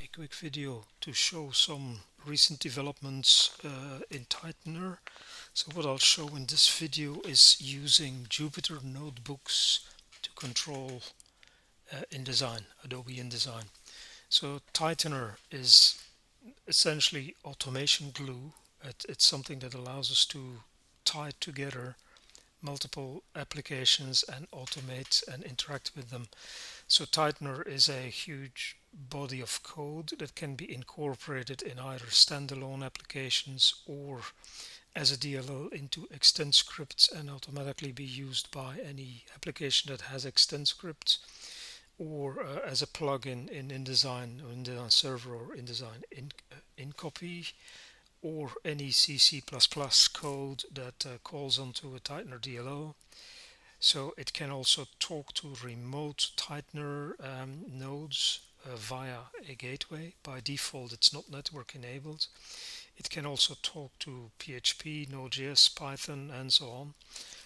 a quick video to show some recent developments in Tightener. So what I'll show in this video is using Jupyter Notebooks to control InDesign, Adobe InDesign. So Tightener is essentially automation glue. It's something that allows us to tie together multiple applications and automate and interact with them. So Tightener is a huge body of code that can be incorporated in either standalone applications or as a DLL into ExtendScript and automatically be used by any application that has ExtendScript, or as a plugin in InDesign or InDesign Server or InDesign InCopy, or any C++ code that calls onto a Tightener DLL. So it can also talk to remote Tightener nodes via a gateway. By default it's not network enabled. It can also talk to PHP, Node.js, Python and so on.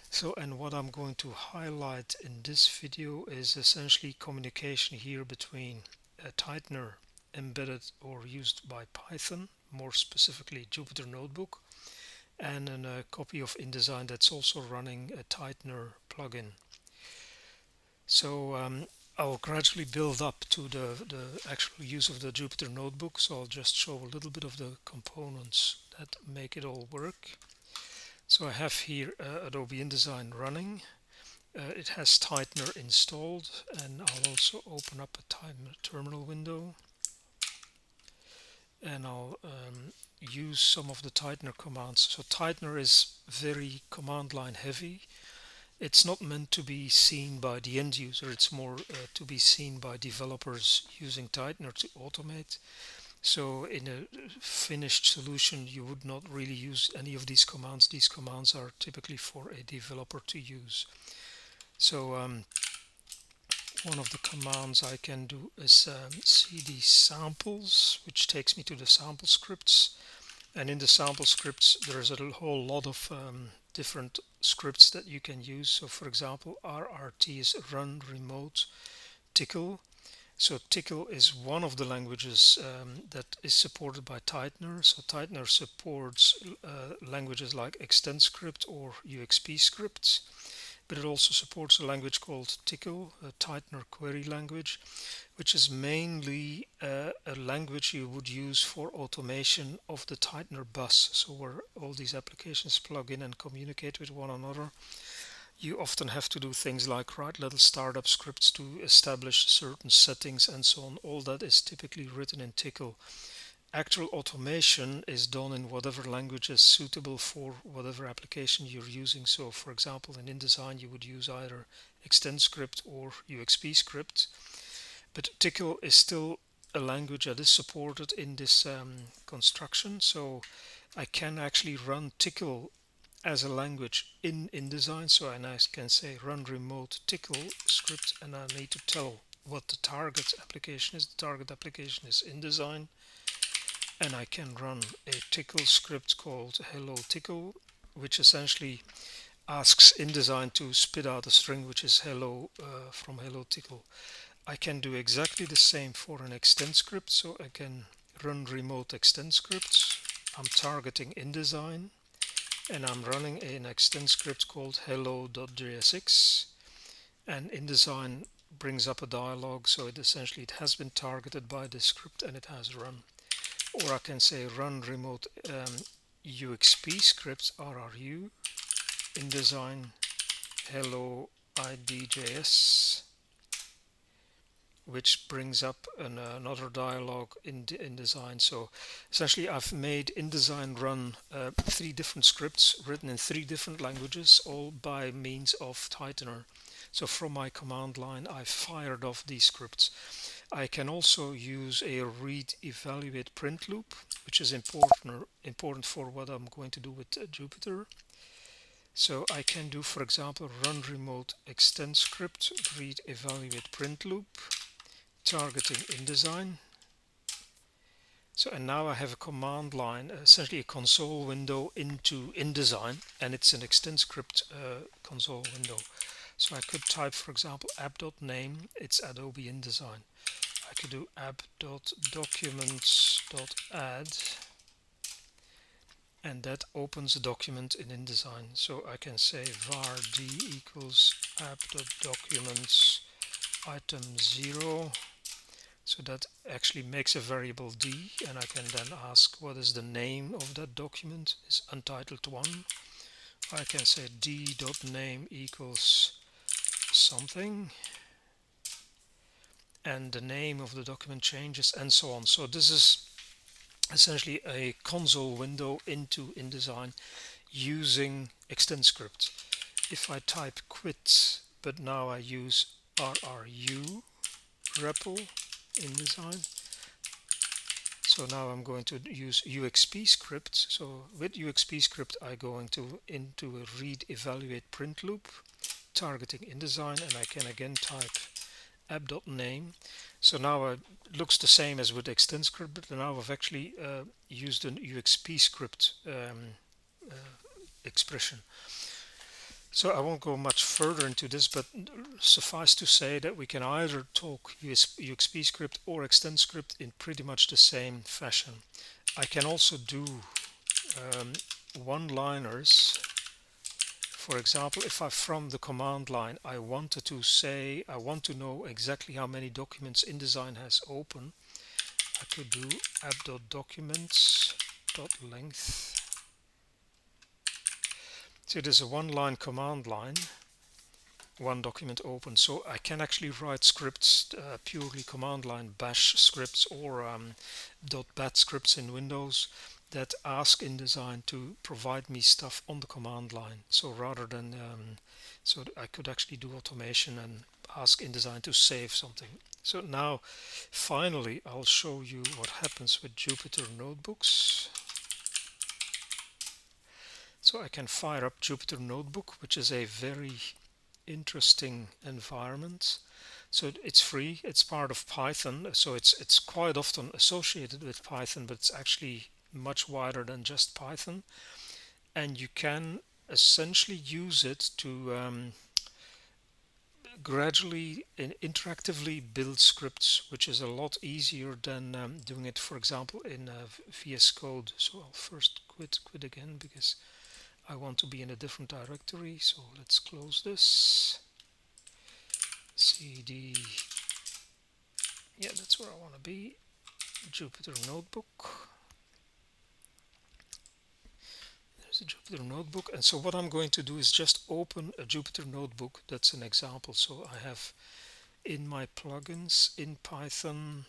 So, and what I'm going to highlight in this video is essentially communication here between a Tightener embedded or used by Python, more specifically Jupyter Notebook, and a copy of InDesign that's also running a Tightener plugin. So I'll gradually build up to the actual use of the Jupyter Notebook, so I'll just show a little bit of the components that make it all work. So I have here Adobe InDesign running. It has Tightener installed, and I'll also open up a Tightener terminal window, and I'll use some of the Tightener commands. So Tightener is very command line heavy. It's not meant to be seen by the end user, it's more to be seen by developers using Tightener to automate. So in a finished solution you would not really use any of these commands. These commands are typically for a developer to use. So one of the commands I can do is cd samples, which takes me to the sample scripts. And in the sample scripts there's a whole lot of different scripts that you can use. So for example, RRT is run remote tickle. So tickle is one of the languages that is supported by Tightener. So Tightener supports languages like ExtendScript or UXPScript, but it also supports a language called Tickle, a Tightener query language, which is mainly a language you would use for automation of the Tightener bus. So where all these applications plug in and communicate with one another, you often have to do things like write little startup scripts to establish certain settings and so on. All that is typically written in Tickle. Actual automation is done in whatever language is suitable for whatever application you're using. So for example, in InDesign you would use either ExtendScript or UXPScript, but Tickle is still a language that is supported in this construction. So I can actually run Tickle as a language in InDesign. So I can say run remote Tickle script, and I need to tell what the target application is. The target application is InDesign, and I can run a Tickle script called hello Tickle, which essentially asks InDesign to spit out a string which is hello from hello Tickle. I can do exactly the same for an ExtendScript. So I can run remote ExtendScript. I'm targeting InDesign, and I'm running an ExtendScript called hello.jsx, and InDesign brings up a dialog. So it has been targeted by this script and it has run. Or I can say run remote UXPScript RRU InDesign hello IDJS, which brings up another dialog in InDesign. So essentially I've made InDesign run 3 different scripts written in 3 different languages, all by means of Tightener. So from my command line I fired off these scripts. I can also use a read evaluate print loop, which is important for what I'm going to do with Jupyter. So I can do, for example, run remote ExtendScript read evaluate print loop, targeting InDesign. So, and now I have a command line, essentially a console window into InDesign, and it's an ExtendScript console window. So I could type, for example, app.name, it's Adobe InDesign. I could do app.documents.add, and that opens a document in InDesign. So I can say var d equals app.documents item 0. So that actually makes a variable d, and I can then ask what is the name of that document. Is untitled1. I can say d.name equals something, and the name of the document changes, and so on. So this is essentially a console window into InDesign using ExtendScript. If I type quit, but now I use RRU REPL InDesign. So now I'm going to use UXPScript. So with UXPScript I'm going into a read, evaluate, print loop targeting InDesign, and I can again type app.name. So now it looks the same as with ExtendScript, but now I've actually used an UXPScript expression. So I won't go much further into this, but suffice to say that we can either talk UXPScript or ExtendScript in pretty much the same fashion. I can also do one-liners. For example, if I from the command line I wanted to say I want to know exactly how many documents InDesign has open, I could do app.documents.length. So there's a one-line command line, one document open. So I can actually write scripts, purely command line bash scripts or .bat scripts in Windows that ask InDesign to provide me stuff on the command line. So rather than so I could actually do automation and ask InDesign to save something. So now finally I'll show you what happens with Jupyter Notebooks. So I can fire up Jupyter Notebook, which is a very interesting environment. So it's free, it's part of Python, so it's quite often associated with Python, but it's actually much wider than just Python, and you can essentially use it to gradually and interactively build scripts, which is a lot easier than doing it, for example, in VS Code. So I'll first quit again because I want to be in a different directory. So let's close this. CD, yeah, that's where I want to be. Jupyter Notebook. There's a Jupyter Notebook, and so what I'm going to do is just open a Jupyter Notebook. That's an example. So I have in my plugins in Python,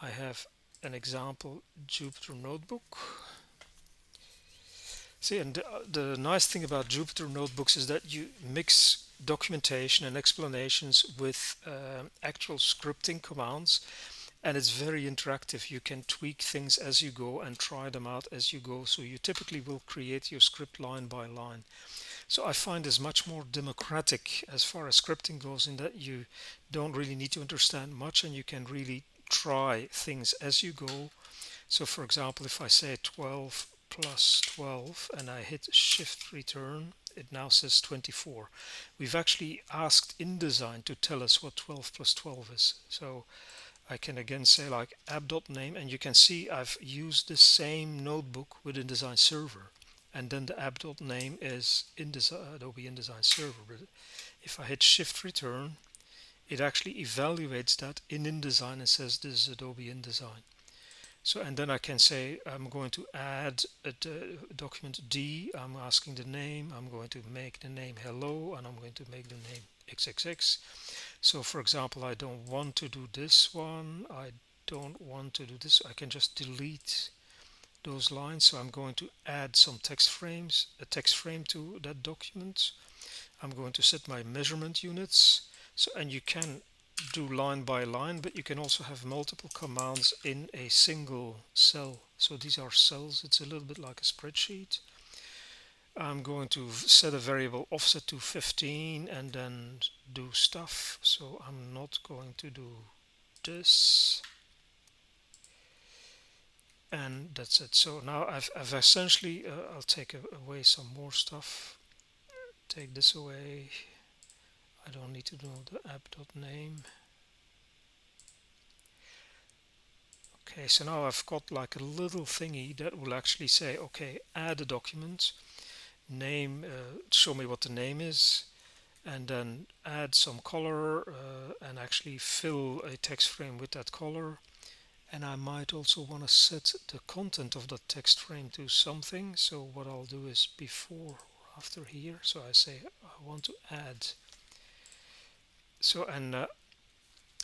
I have an example Jupyter Notebook. See, and the nice thing about Jupyter Notebooks is that you mix documentation and explanations with actual scripting commands, and it's very interactive. You can tweak things as you go and try them out as you go. So you typically will create your script line by line. So I find this much more democratic as far as scripting goes, in that you don't really need to understand much and you can really try things as you go. So for example, if I say 12 plus 12 and I hit shift return, it now says 24. We've actually asked InDesign to tell us what 12 plus 12 is. So I can again say like app.name, and you can see I've used the same notebook with InDesign Server, and then the app.name is Adobe InDesign Server. But if I hit shift return, it actually evaluates that in InDesign and says this is Adobe InDesign. So, and then I can say I'm going to add a document D, I'm asking the name, I'm going to make the name hello, and I'm going to make the name XXX. So for example, I don't want to do this one, I don't want to do this, I can just delete those lines. So I'm going to add some text frames, a text frame to that document. I'm going to set my measurement units. So, and you can do line by line, but you can also have multiple commands in a single cell. So these are cells, it's a little bit like a spreadsheet. I'm going to set a variable offset to 15 and then do stuff. So I'm not going to do this, and that's it. So now I've essentially I'll take away some more stuff, take this away. I don't need to know the app.name. Okay, so now I've got like a little thingy that will actually say, okay, add a document, name, show me what the name is, and then add some color and actually fill a text frame with that color. And I might also want to set the content of the text frame to something. So what I'll do is before or after here. So I say I want to add. So and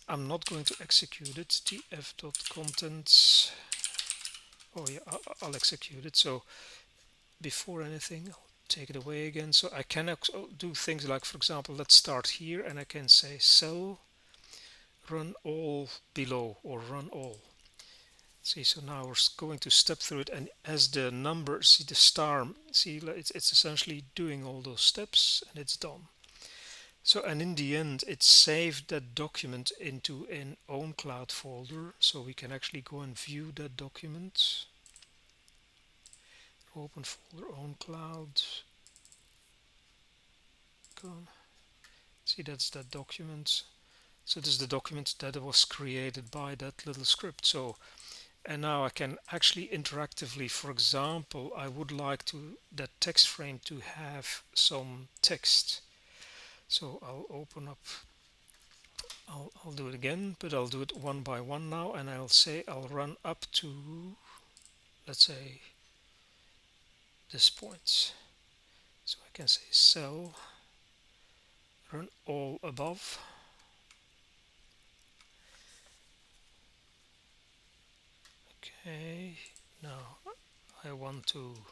I'm not going to execute it. tf.contents. Oh yeah, I'll execute it. So before anything, I'll take it away again. So I can do things like, for example, let's start here, and I can say cell run all below or run all. See, so now we're going to step through it, and as the number, see the star, see it's essentially doing all those steps, and it's done. So, and in the end, it saved that document into an own cloud folder, so we can actually go and view that document. Open folder, own cloud. See, that's that document. So this is the document that was created by that little script. So, and now I can actually interactively, for example, I would like that text frame to have some text. So I'll open up, I'll do it again, but I'll do it one by one now, and I'll say I'll run up to, let's say, this point. So I can say cell run all above. Okay, now I want to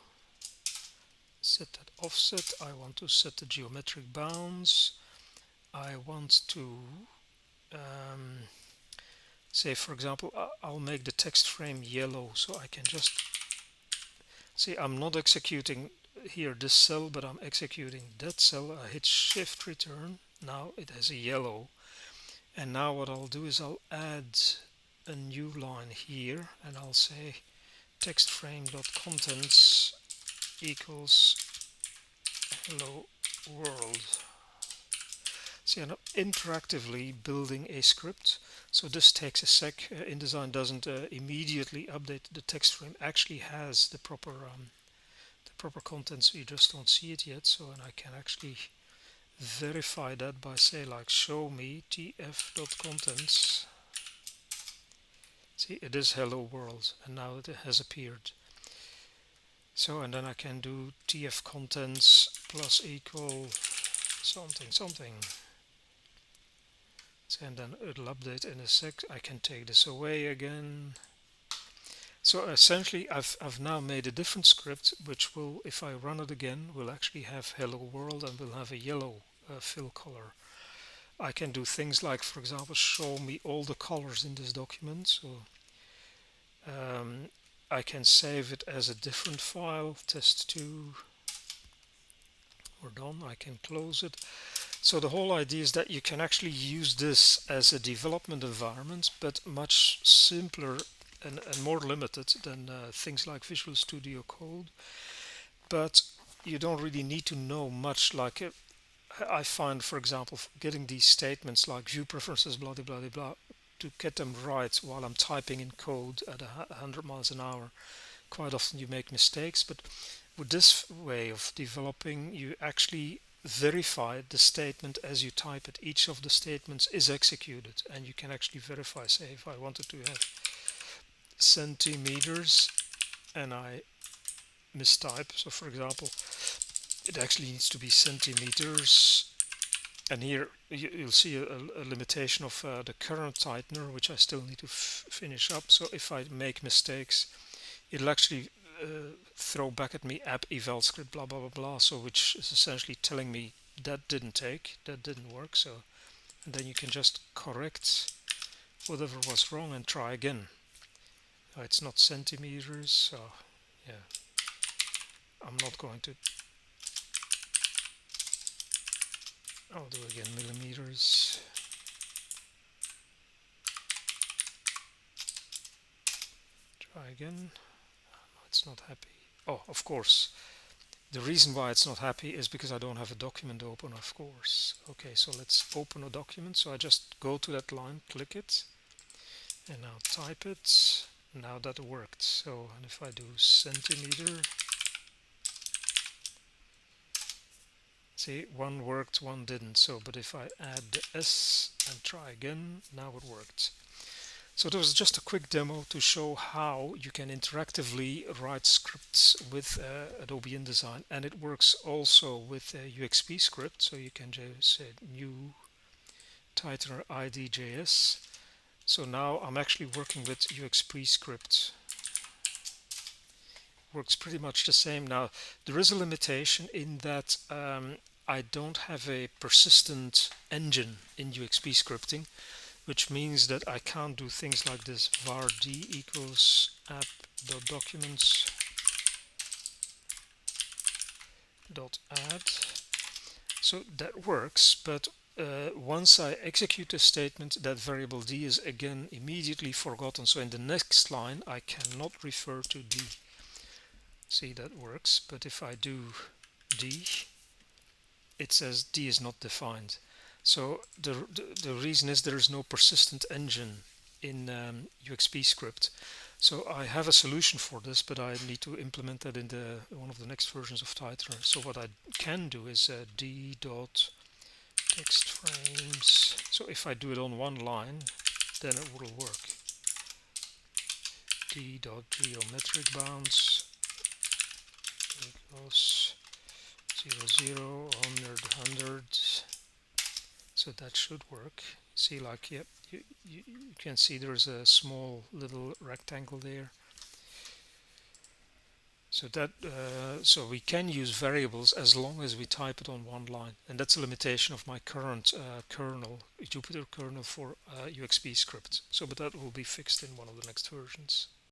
set that offset, I want to set the geometric bounds, I want to say, for example, I'll make the text frame yellow, so I can just see I'm not executing here this cell, but I'm executing that cell. I hit shift return, now it has a yellow, and now what I'll do is I'll add a new line here, and I'll say text frame.contents equals hello world. See, I'm interactively building a script, so this takes a sec. InDesign doesn't immediately update the text frame. Actually has the proper contents. You just don't see it yet. So, and I can actually verify that by say like show me tf.contents. See, it is hello world, and now it has appeared. So, and then I can do tf contents plus equal something something. And then it'll update in a sec. I can take this away again. So essentially I've now made a different script which will, if I run it again, will actually have hello world and will have a yellow fill color. I can do things like, for example, show me all the colors in this document. So I can save it as a different file, test2. We're done. I can close it. So the whole idea is that you can actually use this as a development environment, but much simpler and more limited than things like Visual Studio Code. But you don't really need to know much. Like I find, for example, getting these statements like view preferences, blah, blah, blah, blah, to get them right while I'm typing in code at 100 miles an hour, quite often you make mistakes. But with this way of developing, you actually verify the statement as you type it. Each of the statements is executed, and you can actually verify. Say if I wanted to have centimeters and I mistype, so for example it actually needs to be centimeters, and here you'll see a limitation of the current tightener, which I still need to finish up. So if I make mistakes, it'll actually throw back at me app eval script blah blah blah blah, so which is essentially telling me that didn't work. So, and then you can just correct whatever was wrong and try again. It's not centimeters, so yeah, I'm not going to. I'll do again millimeters. Try again. It's not happy. Oh, of course. The reason why it's not happy is because I don't have a document open, of course. Okay, so let's open a document. So I just go to that line, click it, and now type it. now that worked. So, and if I do centimeter, see, one worked, one didn't. So, but if I add the S and try again, now it worked. So that was just a quick demo to show how you can interactively write scripts with Adobe InDesign, and it works also with UXPScript. So you can just say new tightener ID.js. So now I'm actually working with UXPScript. Works pretty much the same. Now there is a limitation in that I don't have a persistent engine in UXP scripting, which means that I can't do things like this var d equals app.documents dot add. So that works, but once I execute a statement, that variable d is again immediately forgotten. So in the next line I cannot refer to d. See, that works, but if I do d, it says d is not defined. So the reason is there is no persistent engine in UXPScript. So I have a solution for this, but I need to implement that in one of the next versions of Tightener. So what I can do is d dot text frames. So if I do it on one line, then it will work. D dot geometric bounds equals 0, 100. So that should work. See, like, yep, you can see there's a small little rectangle there. So that so we can use variables as long as we type it on one line, and that's a limitation of my current kernel, Jupyter kernel for UXPScript. So, but that will be fixed in one of the next versions.